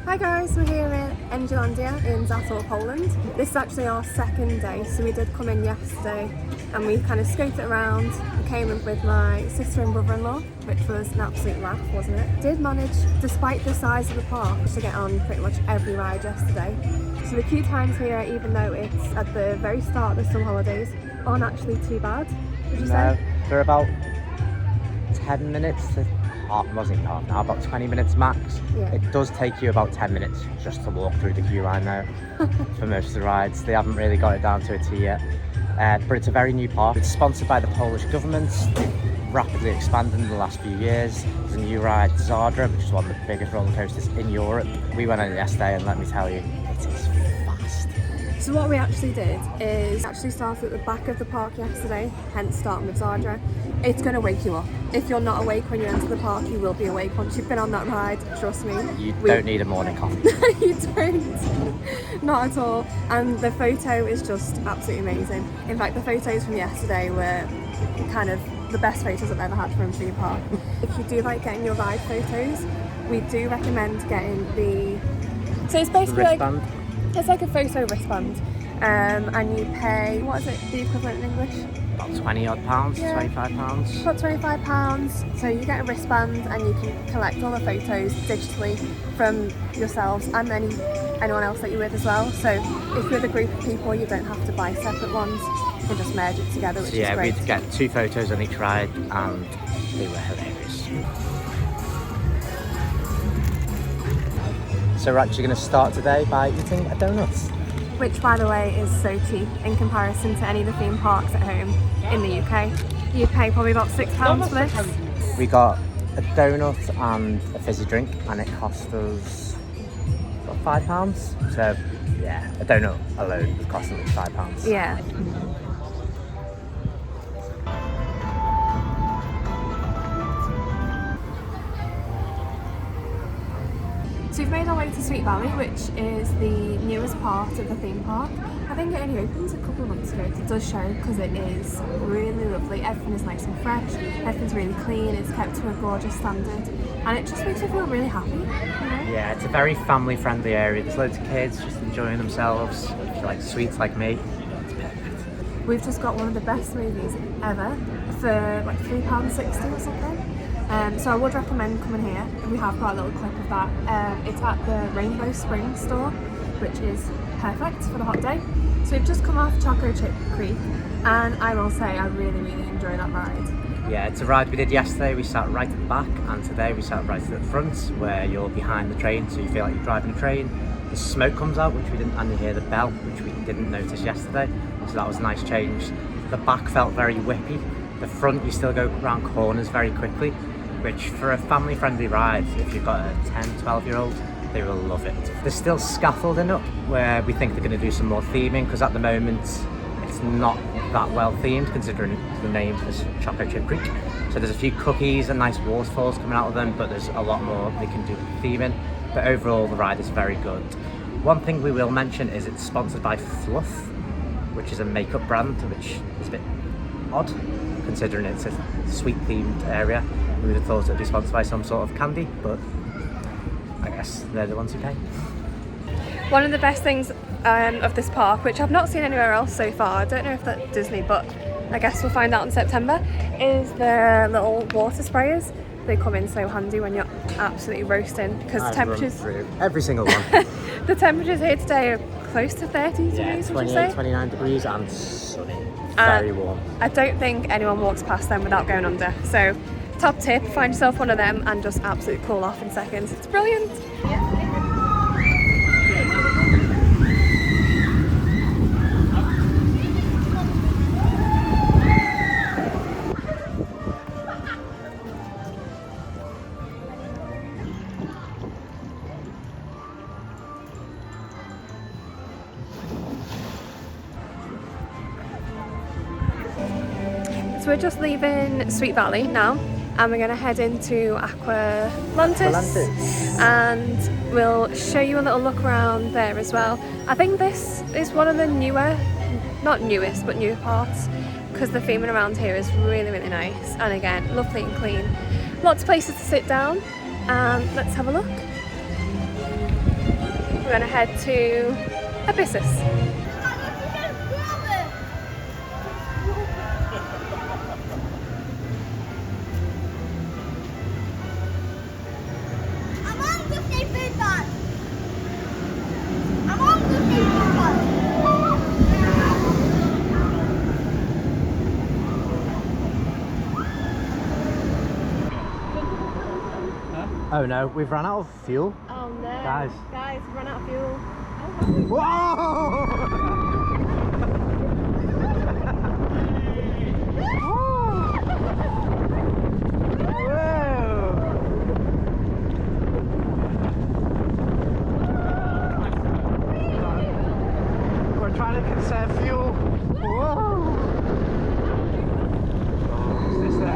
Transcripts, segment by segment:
Hi guys, we're here in Energylandia in Zator, Poland. This is actually our second day, so we did come in yesterday and we kind of scoped it around. I came in with my sister and brother-in-law, which was an absolute laugh, wasn't it? Did manage, despite the size of the park, to get on pretty much every ride yesterday. So the queue times here, even though it's at the very start of the summer holidays, aren't actually too bad, would you say? They're about 10 minutes to wasn't half an hour, about 20 minutes max. Yeah. It does take you about 10 minutes just to walk through the queue line now for most of the rides. They haven't really got it down to a T yet, but it's a very new park. It's sponsored by the Polish government. They've rapidly expanded in the last few years. There's a new ride, Zadra, which is one of the biggest roller coasters in Europe. We went on it yesterday and let me tell you, it is fast. So what we actually did is actually started at the back of the park yesterday, hence starting with Zadra. It's going to wake you up. If you're not awake when you enter the park, you will be awake once you've been on that ride, trust me. You don't need a morning coffee. You don't, not at all. And the photo is just absolutely amazing. In fact, the photos from yesterday were kind of the best photos I've ever had from a theme park. If you do like getting your ride photos, we do recommend getting the... So it's basically wristband. It's like a photo wristband, and you pay, what is it, the equivalent in English? About 20 odd pounds, Yeah. £25. About £25. So you get a wristband and you can collect all the photos digitally from yourselves and anyone else that you're with as well. So if you're with a group of people, you don't have to buy separate ones. You can just merge it together, which is great. We'd get 2 photos on each ride and they were hilarious. So we're actually going to start today by eating a donut. Which, by the way, is so cheap in comparison to any of the theme parks at home in the UK. You'd pay probably about £6 for this. We got a donut and a fizzy drink and it cost us about £5. So yeah, a donut alone would cost us £5. Yeah. So we've made our way to Sweet Valley, which is the newest part of the theme park. I think it only opened a couple of months ago. It does show because it is really lovely. Everything is nice and fresh, everything's really clean, it's kept to a gorgeous standard, and it just makes you feel really happy, you know? Yeah, it's a very family friendly area. There's loads of kids just enjoying themselves. If you like sweets like me, it's perfect. We've just got one of the best smoothies ever for like £3.60 or something. So I would recommend coming here. We have got a little clip of that. It's at the Rainbow Spring store, which is perfect for the hot day. So we've just come off Choco Chip Creek, and I will say I really, really enjoy that ride. Yeah, it's a ride we did yesterday. We sat right at the back, and today we sat right at the front, where you're behind the train, so you feel like you're driving a train. The smoke comes out, which we didn't, and you hear the bell, which we didn't notice yesterday. So that was a nice change. The back felt very whippy. The front, you still go around corners very quickly, which for a family-friendly ride, if you've got a 10, 12-year-old, they will love it. There's still scaffolding up where we think they're going to do some more theming, because at the moment it's not that well themed considering the name is Choco Chip Creek. So there's a few cookies and nice waterfalls coming out of them, but there's a lot more they can do with theming. But overall the ride is very good. One thing we will mention is it's sponsored by Fluff, which is a makeup brand, which is a bit odd considering it's a sweet themed area. We would have thought it would be sponsored by some sort of candy, but I guess they're the ones who pay. One of the best things of this park, which I've not seen anywhere else so far, I don't know if that's Disney, but I guess we'll find out in September, is the little water sprayers. They come in so handy when you're absolutely roasting, because the temperatures... Every single one. The temperatures here today are close to 30 degrees, would you say? 29 degrees and sunny. Very warm. I don't think anyone walks past them without going under. So, top tip, find yourself one of them and just absolutely cool off in seconds. It's brilliant. So we're just leaving Sweet Valley now, and we're going to head into Aquatis, and we'll show you a little look around there as well. I think this is one of the newer, not newest, but newer parts, because the theming around here is really, really nice, and again, lovely and clean. Lots of places to sit down, and let's have a look. we're going to head to Abysus. Oh no, we've run out of fuel. Oh no. Guys, we've run out of fuel. We're trying to conserve fuel. Whoa! Oh, is this there?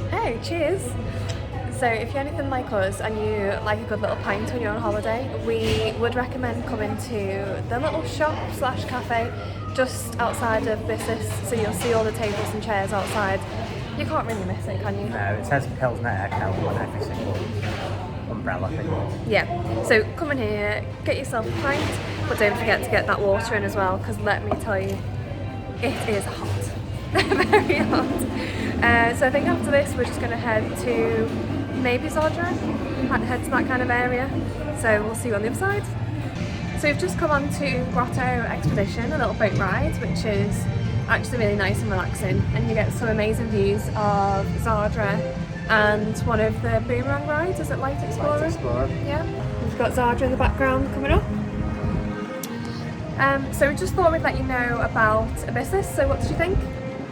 Hey, cheers! So if you're anything like us and you like a good little pint when you're on holiday, we would recommend coming to the little shop slash cafe just outside of Abysus, so you'll see all the tables and chairs outside. You can't really miss it, can you? No, it says Pilsner Echo on every single umbrella thing. Yeah, so come in here, get yourself a pint, but don't forget to get that water in as well, because let me tell you, it is hot. Very hot. So I think after this we're just going to head to maybe Zadra and head to that kind of area. So we'll see you on the other side. So we've just come on to Grotto Expedition, a little boat ride, which is actually really nice and relaxing, and you get some amazing views of Zadra and one of the boomerang rides. Is it Light Explorer? Light Explorer. Yeah. We've got Zadra in the background coming up. So we just thought we'd let you know about Abysus. So what did you think?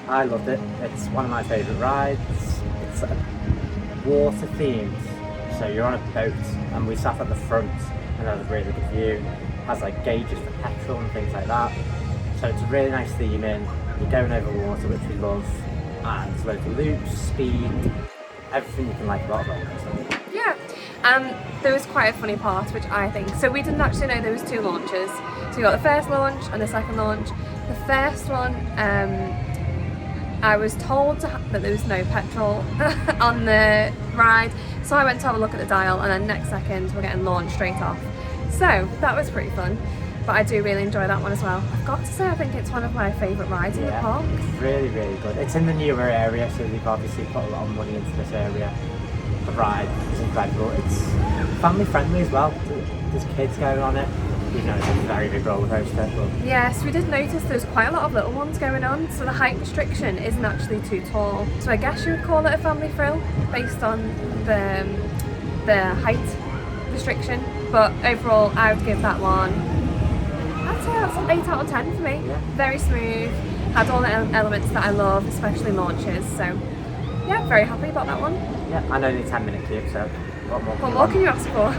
I loved it. It's one of my favourite rides. It's water themed, so you're on a boat, and we sat at the front and had a really good view. It has like gauges for petrol and things like that. So it's a really nice theme in. You're going over water, which we love, and there's loads of loops, speed, everything you can like about a roller coaster. Yeah, there was quite a funny part, which I think, so we didn't actually know there was two launches. So we got the first launch and the second launch. The first one, I was told that there was no petrol on the ride, so I went to have a look at the dial, and then next second we're getting launched straight off. So that was pretty fun, but I do really enjoy that one as well. I've got to say, I think it's one of my favourite rides in the park. It's really, really good. It's in the newer area, so they've obviously put a lot of money into this area. The ride is incredible. It's family friendly as well. There's kids going on it. Even though it's a very big roller coaster. But yes, we did notice there's quite a lot of little ones going on, so the height restriction isn't actually too tall. So I guess you would call it a family thrill based on the height restriction. But overall, I would give that one, I'd say that's an 8 out of 10 for me. Yeah. Very smooth, had all the elements that I love, especially launches. So yeah, very happy about that one. yeah, and only 10-minute queue, so what more What more can you ask for?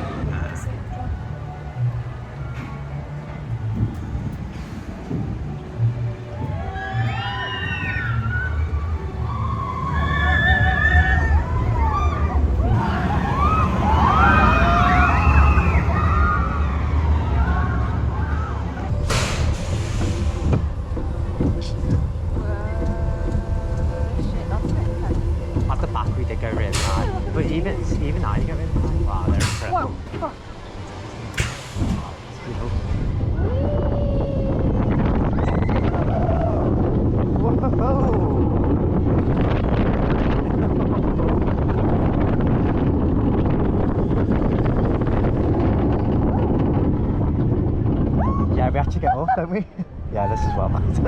At the back we did go really high, but even now you go really high. Wow, they're incredible. Whoa. Yeah, we actually get up, don't we? Yeah, this is well nice.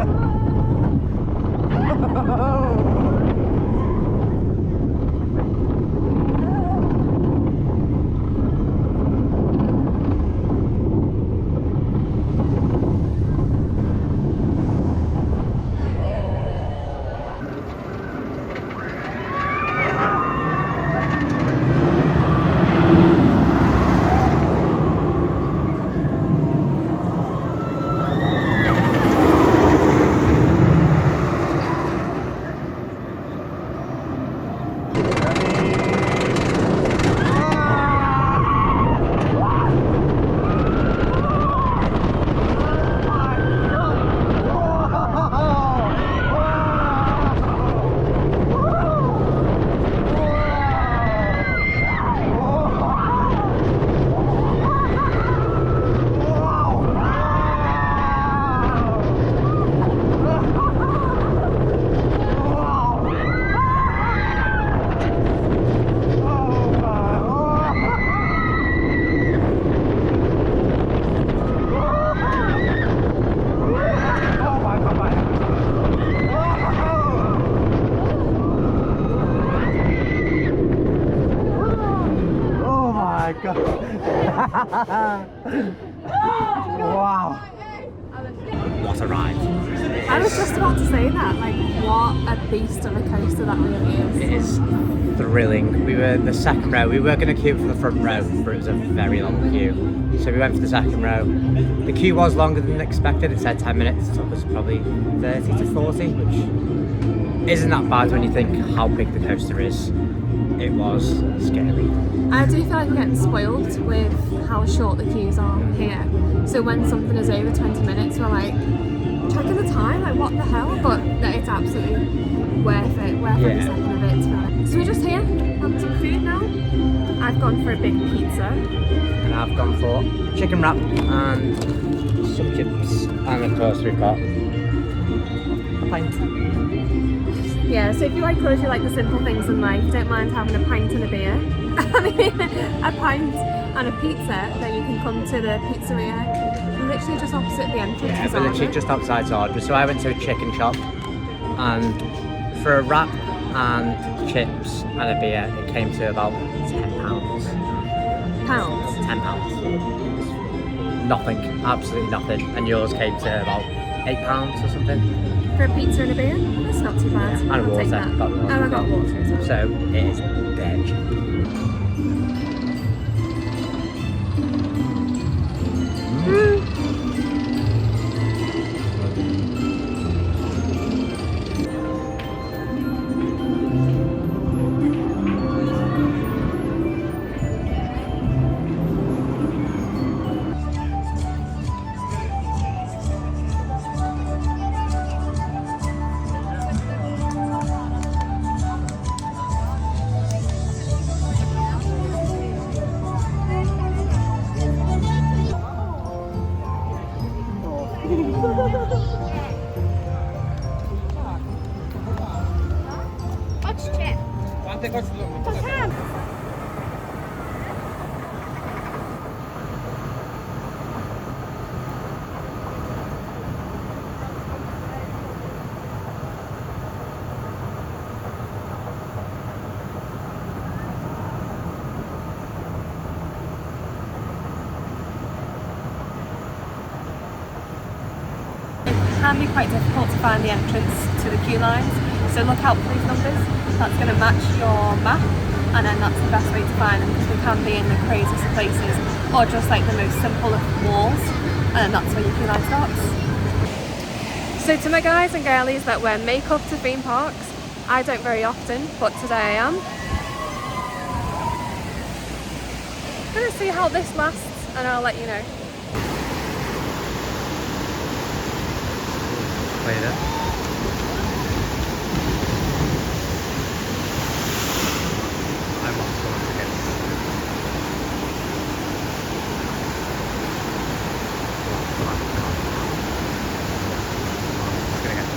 Wow. What a ride. I was just about to say that, like, what a beast of a coaster that really is. It is thrilling. We were in the second row. We were going to queue for the front row, but it was a very long queue. So we went for the second row. The queue was longer than expected. It said 10 minutes. It took us probably 30 to 40, which isn't that bad when you think how big the coaster is. It was scary. I do feel like we're getting spoiled with how short the queues are here. So when something is over 20 minutes, we're like, checking the time, like what the hell? But no, it's absolutely worth it, every second of it, to be honest. So we're just here, having some food now. I've gone for a big pizza. And I've gone for chicken wrap and some chips. And of course we've got a pint. Yeah, so if you like us, you like the simple things in life, don't mind having a pint and a beer, a pint and a pizza, then you can come to the pizzeria, literally just opposite the entrance. Yeah, we're literally just outside Zadra. So I went to a chicken shop, and for a wrap and chips and a beer, it came to about £10. Pounds? £10. Nothing, absolutely nothing. And yours came to about £8 or something. For a pizza and a beer? That's not too bad. Yeah, and a water. And I got water as well. So it is dead cheap. It can be quite difficult to find the entrance to the queue lines, so look out for these numbers. That's going to match your map, and then that's the best way to find them, because we can be in the craziest of places or just like the most simple of walls, and then that's where your queue line starts. So to my guys and girlies that wear makeup to theme parks, I don't very often, but today I am. I'm going to see how this lasts and I'll let you know. Later. I'm off to once again. Come on. It's gonna get.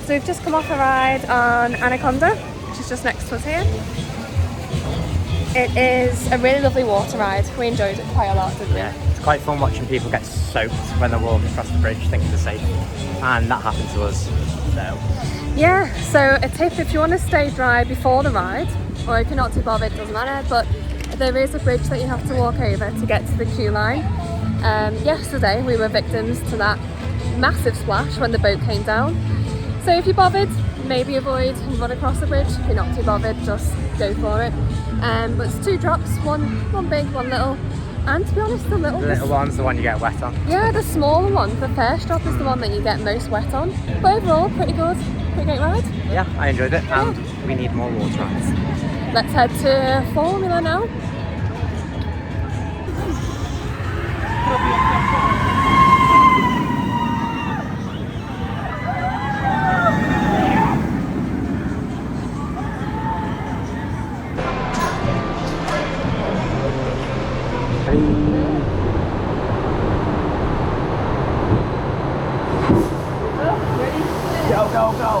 So we've just come off a ride on Anaconda, which is is just next to us here. It is a really lovely water ride. We enjoyed it quite a lot, didn't we? Yeah, it's quite fun watching people get soaked when they're walking across the bridge thinking they're safe, and that happened to us. So yeah, so a tip if you want to stay dry before the ride, or if you're not too bothered, it doesn't matter, but there is a bridge that you have to walk over to get to the queue line. Yesterday we were victims to that massive splash when the boat came down. So if you're bothered, maybe avoid and run across the bridge. If you're not too bothered, just go for it. But it's 2 drops, one big, one little. And to be honest, the little one's the one you get wet on. Yeah, the smaller one, the first drop is the one that you get most wet on. But overall, pretty good, pretty great ride. Yeah, I enjoyed it, and we need more water rides. Let's head to Formula now. Go, go, go!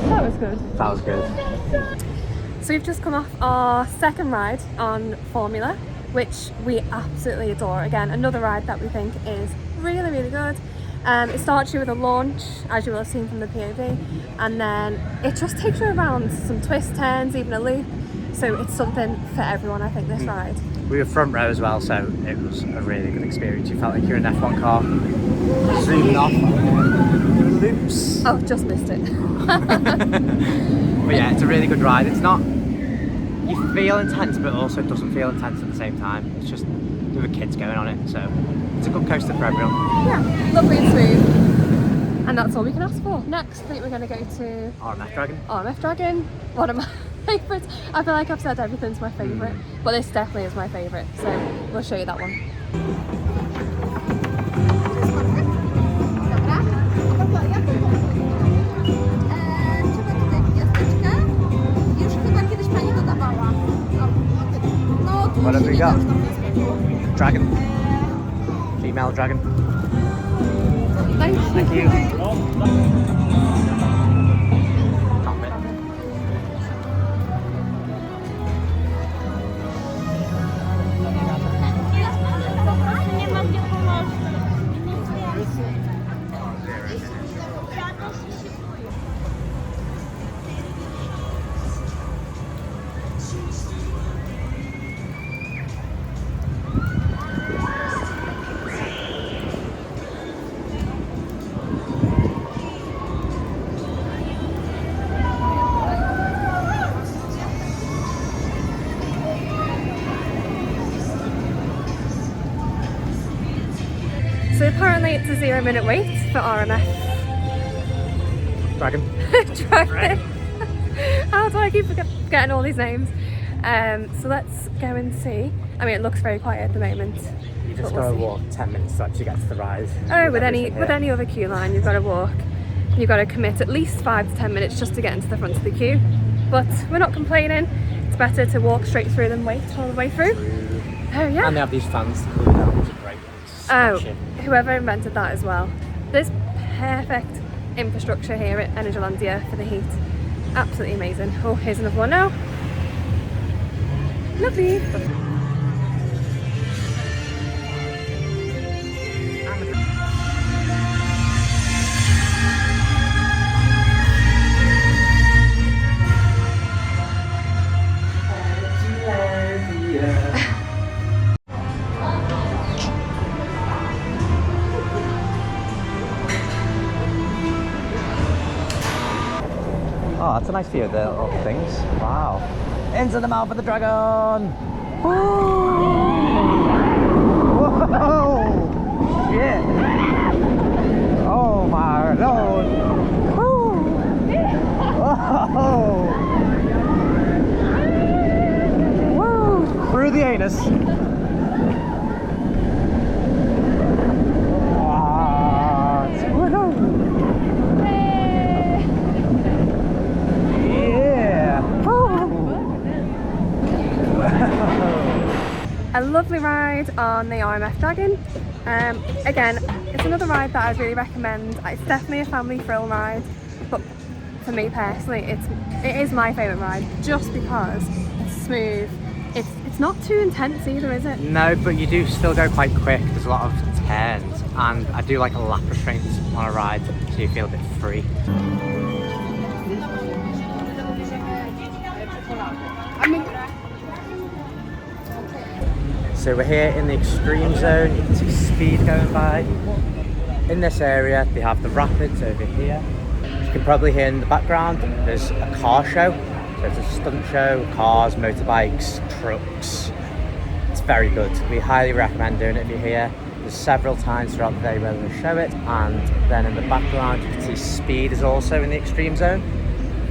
That was good. That was good. So we've just come off our second ride on Formula, which we absolutely adore. Again, another ride that we think is really, really good. It starts you with a launch, as you will have seen from the POV, and then it just takes you around some twists, turns, even a loop. So it's something for everyone, I think, this ride. We were front row as well, so it was a really good experience. You felt like you're in an F1 car, zooming off, doing loops. Oh, just missed it. But yeah, it's a really good ride. It's not, you feel intense, but also it doesn't feel intense at the same time. It's just, there were kids going on it, so it's a good coaster for everyone. Yeah, lovely and smooth. And that's all we can ask for. Next, I think we're going to go to RMF Dragon. RMF Dragon, one of my favourites. I feel like I've said everything's my favourite, but this definitely is my favourite, so we'll show you that one. What have we got? Dragon. Female dragon. Thank you. So apparently it's a 0-minute wait for RMF Dragon. Dragon. How do I keep forgetting all these names? So let's go and see. I mean, it looks very quiet at the moment. You just gotta walk 10 minutes to actually get to the ride. Oh, with any other queue line, you've got to walk. You've got to commit at least 5 to 10 minutes just to get into the front of the queue. But we're not complaining. It's better to walk straight through than wait all the way through. Oh yeah. And they have these fans to cool you down, which are great. Oh, whoever invented that as well. There's perfect infrastructure here at Energylandia for the heat. Absolutely amazing. Oh, here's another one now. Lovely. Oh, that's a nice view of the little things. Wow. Into the mouth of the dragon! Whoa! Shit! Oh my lord! Whoa! join us. A lovely ride on the RMF Dragon. Again, it's another ride that I'd really recommend. It's definitely a family thrill ride, but for me personally, it is my favourite ride just because it's smooth. It's not too intense either, is it? No, but you do still go quite quick. There's a lot of turns, and I do like a lap restraint on a ride, so you feel a bit free. So we're here in the extreme zone. You can see Speed going by. In this area, they have the rapids over here. You can probably hear in the background, there's a car show. So it's a stunt show, cars, motorbikes, trucks. It's very good. We highly recommend doing it if you're here. There's several times throughout the day where we'll show it. And then in the background, you can see Speed is also in the extreme zone.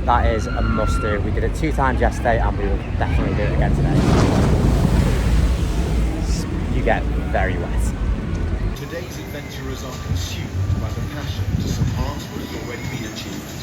That is a must do. We did it 2 times yesterday and we will definitely do it again today. You get very wet. Today's adventurers are consumed by the passion to surpass what has already been achieved.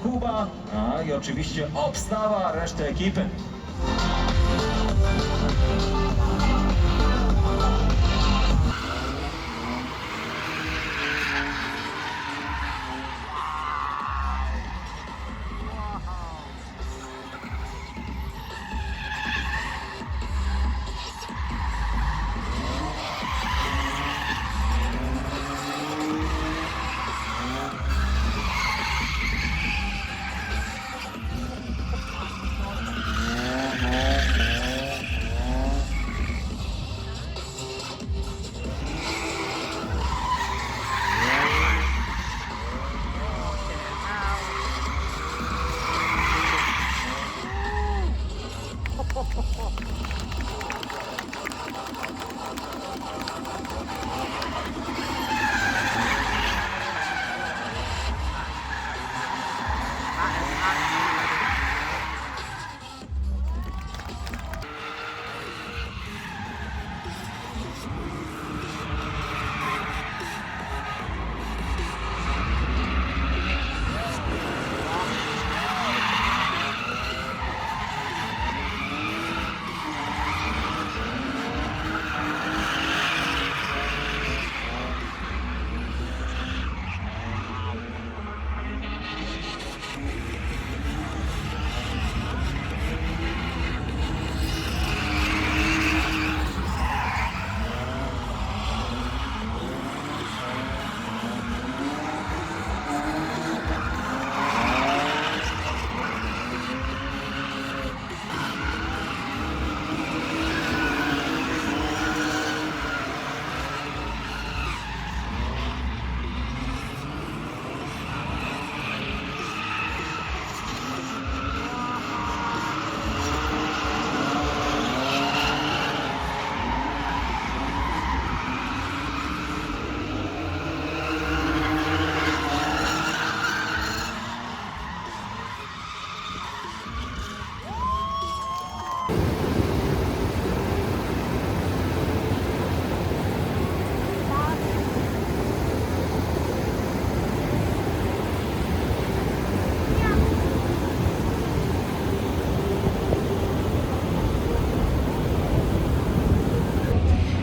Kuba, i oczywiście obstawa resztę ekipy.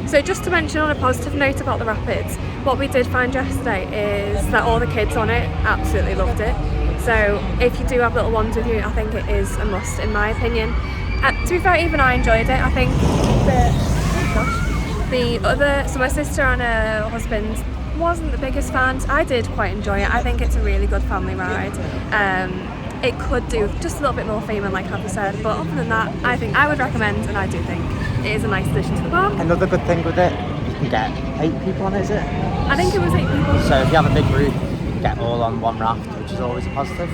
So just to mention on a positive note about the rapids, what we did find yesterday is that all the kids on it absolutely loved it. So if you do have little ones with you, I think it is a must in my opinion. To be fair, even I enjoyed it. I think so my sister and her husband wasn't the biggest fans. I did quite enjoy it. I think it's a really good family ride. It could do just a little bit more famous, like Happy said, but other than that, I think I would recommend, and I do think it is a nice addition to the park. Another good thing with it, you can get 8 people on it, is it? I think it was 8 people. So if you have a big group, you can get all on one raft, which is always a positive.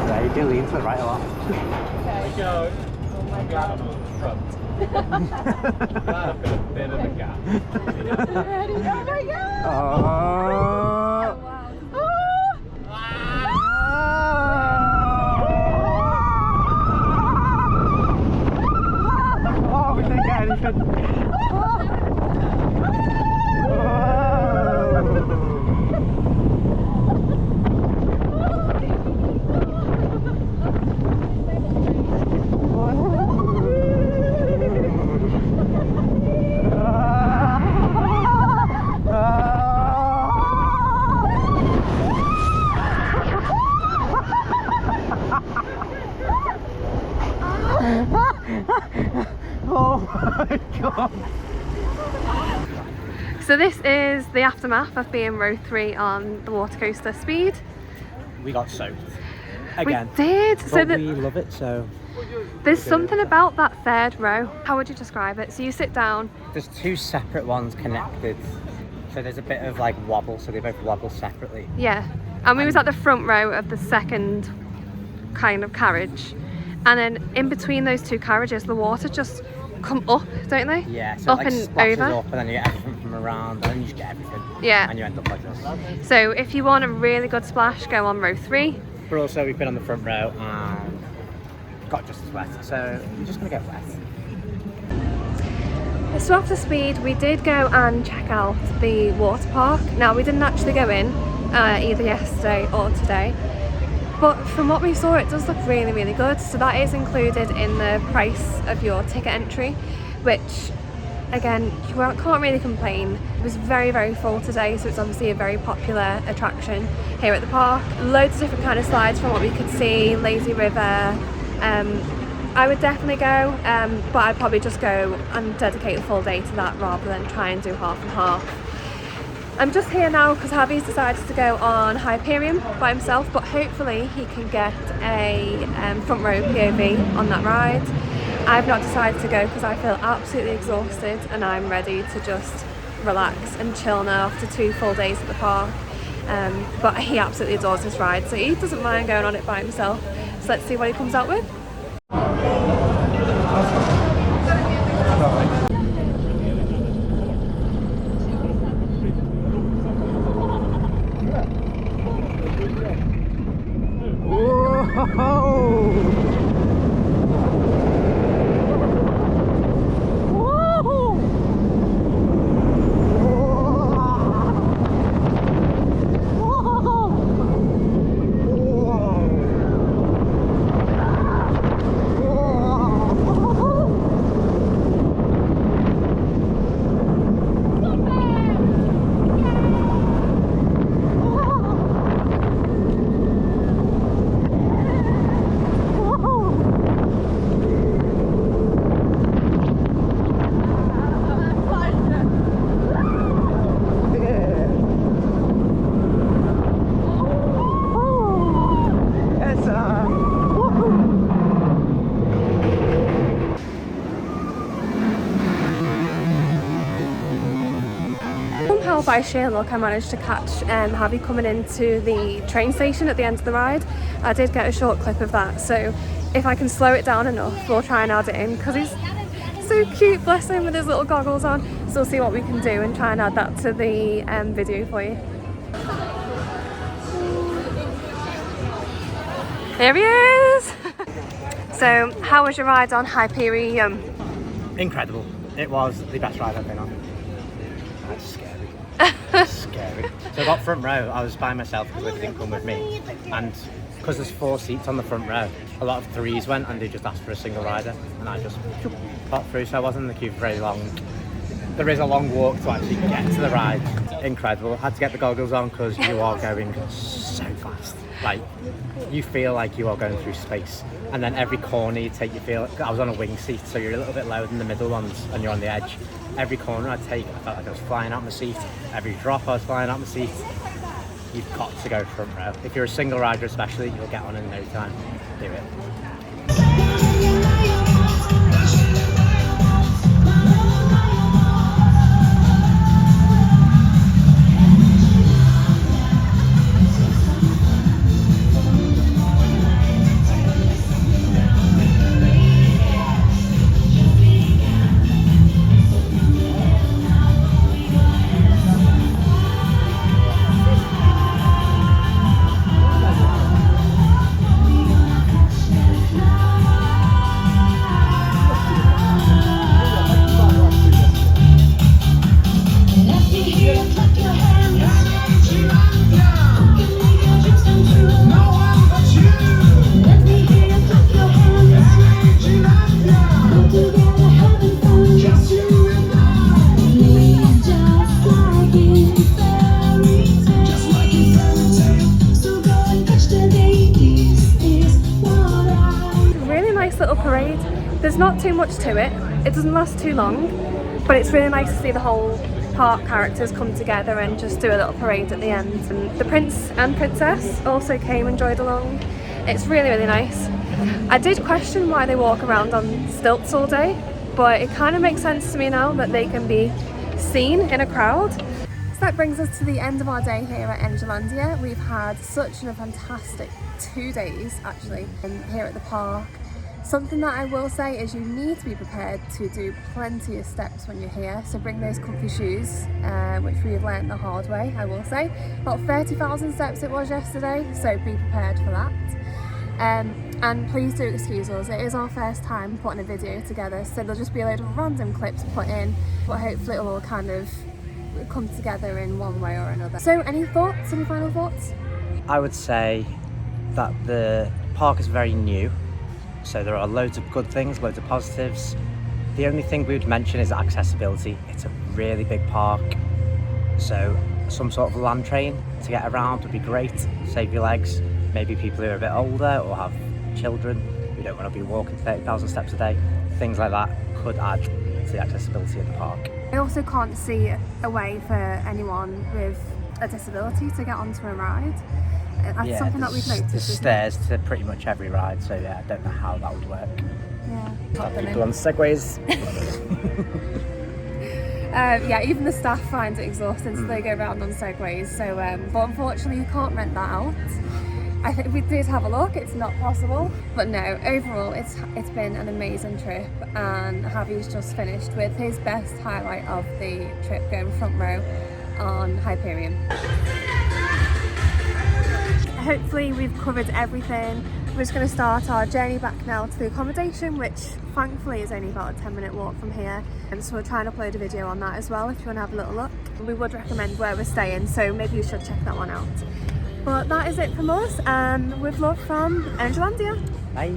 Yeah, you do lean to it right a lot. We go. Oh my God. Front. I've got a bit of a gap. Ready? Oh my God! Oh. Oh, we didn't get anything. Oh my God. So this is the aftermath of being row 3 on the water coaster Speed. We got soaked. Again. We did. But So we love it, so... there's something about that third row. How would you describe it? So you sit down. There's 2 separate ones connected. So there's a bit of like wobble, so they both wobble separately. Yeah. And we was at the front row of the second kind of carriage. And then in between those 2 carriages, the water just come up, don't they? Yeah, so up it like and splashes over. up and then you get everything from around and then you just get everything. Yeah. And you end up like this. So if you want a really good splash, go on row 3. But also we've been on the front row and got just as wet, so you're just going to get wet. So after Speed, we did go and check out the water park. Now we didn't actually go in either yesterday or today, but from what we saw, it does look really, really good. So that is included in the price of your ticket entry, which again, you can't really complain. It was very, very full today, so it's obviously a very popular attraction here at the park. Loads of different kind of slides from what we could see, lazy river. I would definitely go, but I'd probably just go and dedicate the full day to that rather than try and do half and half. I'm just here now because Javi's decided to go on Hyperion by himself, but hopefully he can get a front row POV on that ride. I've not decided to go because I feel absolutely exhausted and I'm ready to just relax and chill now after 2 full days at the park. But he absolutely adores this ride, so he doesn't mind going on it by himself. So let's see what he comes out with. By sheer luck, I managed to catch Javi coming into the train station at the end of the ride. I did get a short clip of that, so if I can slow it down enough, we'll try and add it in because he's so cute, bless him, with his little goggles on. So we'll see what we can do and try and add that to the video for you. Here he is! So, how was your ride on Hyperion? Incredible. It was the best ride I've been on. That's scary. Scary. So I got front row. I was by myself because Liv didn't come with me. And because there's 4 seats on the front row, a lot of threes went and they just asked for a single rider. And I just got through, so I wasn't in the queue for very long. There is a long walk to actually get to the ride. Incredible. Had to get the goggles on because you are going so fast. Like, you feel like you are going through space. And then every corner you take, you feel, I was on a wing seat, so you're a little bit lower than the middle ones and you're on the edge. Every corner I take, I felt like I was flying out my seat. Every drop I was flying out my seat. You've got to go front row. If you're a single rider especially, you'll get on in no time. Do it. There's not too much to it, it doesn't last too long, but it's really nice to see the whole park characters come together and just do a little parade at the end. And the prince and princess also came and joined along. It's really, really nice. I did question why they walk around on stilts all day, but it kind of makes sense to me now that they can be seen in a crowd. So that brings us to the end of our day here at Energylandia. We've had such a fantastic 2 days actually here at the park. Something that I will say is you need to be prepared to do plenty of steps when you're here, so bring those comfy shoes, which we've learned the hard way, I will say. About 30,000 steps it was yesterday, so be prepared for that. And please do excuse us, it is our first time putting a video together, so there'll just be a load of random clips put in, but hopefully it'll all kind of come together in one way or another. So any thoughts, any final thoughts? I would say that the park is very new. So there are loads of good things, loads of positives. The only thing we would mention is accessibility. It's a really big park, so some sort of land train to get around would be great. Save your legs. Maybe people who are a bit older or have children who don't want to be walking 30,000 steps a day. Things like that could add to the accessibility of the park. I also can't see a way for anyone with a disability to get onto a ride. That's something that we've noticed. There's stairs to pretty much every ride, so yeah, I don't know how that would work. Yeah. People on segways. Yeah, even the staff find it exhausting, so they go around on segways. So, but unfortunately, you can't rent that out. I think we did have a look; it's not possible. But no, overall, it's been an amazing trip, and Javi's just finished with his best highlight of the trip, going front row on Hyperion. Hopefully we've covered everything. We're just going to start our journey back now to the accommodation, which thankfully is only about a 10-minute walk from here. And so we'll try and upload a video on that as well if you want to have a little look. We would recommend where we're staying, so maybe you should check that one out. But that is it from us, and with love from Energylandia. Bye.